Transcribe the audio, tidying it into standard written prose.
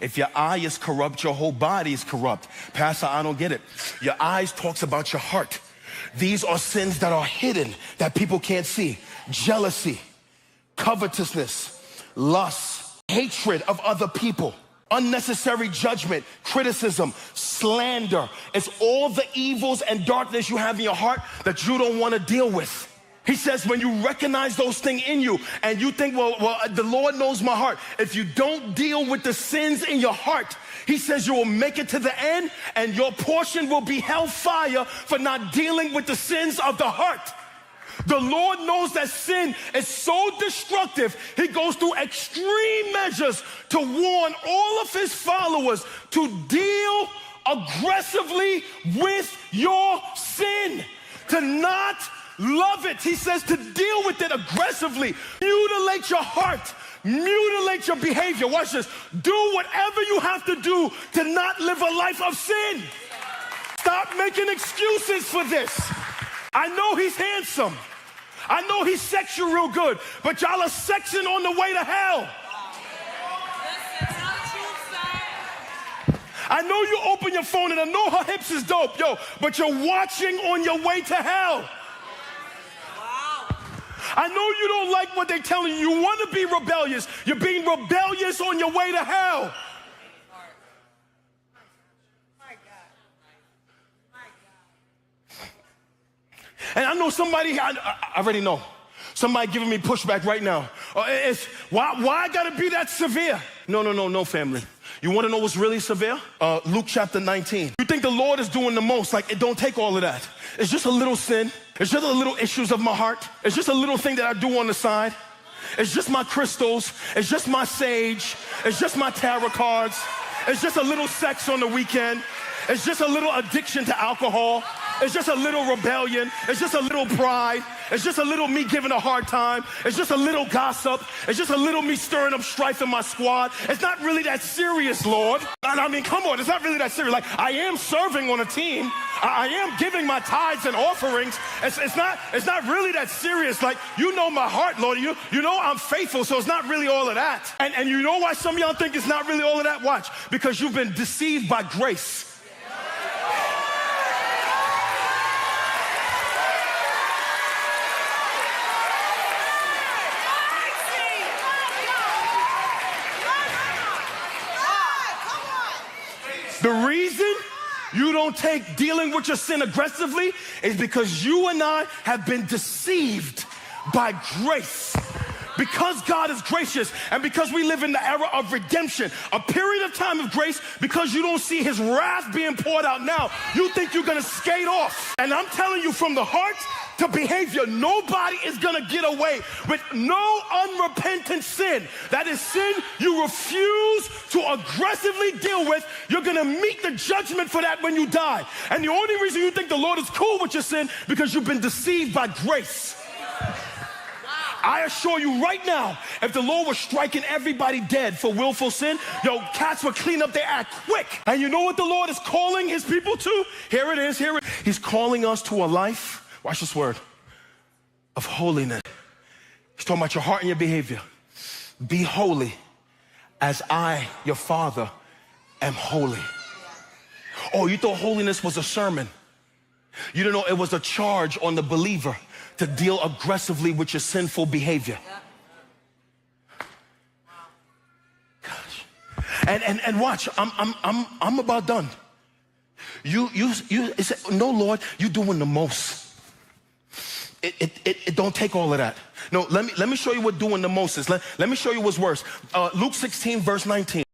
If your eye is corrupt, your whole body is corrupt. Pastor, I don't get it. Your eyes talks about your heart. These are sins that are hidden, that people can't see. Jealousy, covetousness, lust, hatred of other people, unnecessary judgment, criticism, slander. It's all the evils and darkness you have in your heart that you don't want to deal with. He says when you recognize those things in you and you think, well, the Lord knows my heart. If you don't deal with the sins in your heart, he says you will make it to the end and your portion will be hellfire for not dealing with the sins of the heart. The Lord knows that sin is so destructive, he goes through extreme measures to warn all of his followers to deal aggressively with your sin, to not love it. He says to deal with it aggressively. Mutilate your heart. Mutilate your behavior. Watch this. Do whatever you have to do to not live a life of sin. Stop making excuses for this. I know he's handsome. I know he sex you real good, but y'all are sexing on the way to hell. I know you open your phone and I know her hips is dope, yo, but you're watching on your way to hell. I know you don't like what they're telling you. You want to be rebellious. You're being rebellious on your way to hell. And I know somebody, I already know, somebody giving me pushback right now. It's, why I gotta be that severe? No, family. You wanna know what's really severe? Luke chapter 19. You think the Lord is doing the most, like it don't take all of that. It's just a little sin. It's just a little issues of my heart. It's just a little thing that I do on the side. It's just my crystals. It's just my sage. It's just my tarot cards. It's just a little sex on the weekend. It's just a little addiction to alcohol. It's just a little rebellion. It's just a little pride. It's just a little me giving a hard time. It's just a little gossip. It's just a little me stirring up strife in my squad. It's not really that serious, Lord. I mean, come on, it's not really that serious. Like, I am serving on a team. I am giving my tithes and offerings. It's not really that serious. Like, you know my heart, Lord. You know I'm faithful, so it's not really all of that. And you know why some of y'all think it's not really all of that? Watch. Because you've been deceived by grace. The reason you don't take dealing with your sin aggressively is because you and I have been deceived by grace. Because God is gracious and because we live in the era of redemption, a period of time of grace, because you don't see his wrath being poured out now, you think you're gonna skate off. And I'm telling you, from the heart to behavior, nobody is gonna get away with no unrepentant sin. That is sin you refuse to aggressively deal with. You're gonna meet the judgment for that when you die. And the only reason you think the Lord is cool with your sin, because you've been deceived by grace. I assure you right now, if the Lord was striking everybody dead for willful sin, yo, cats would clean up their act quick. And you know what the Lord is calling his people to? Here it is, here it is. He's calling us to a life, watch this word, of holiness. He's talking about your heart and your behavior. Be holy as I, your Father, am holy. Oh, you thought holiness was a sermon. You didn't know it was a charge on the believer to deal aggressively with your sinful behavior. Gosh. And watch, I'm about done. You say, no, Lord, you're doing the most. It don't take all of that. No, let me show you what doing the most is. Let me show you what's worse. Luke 16, verse 19.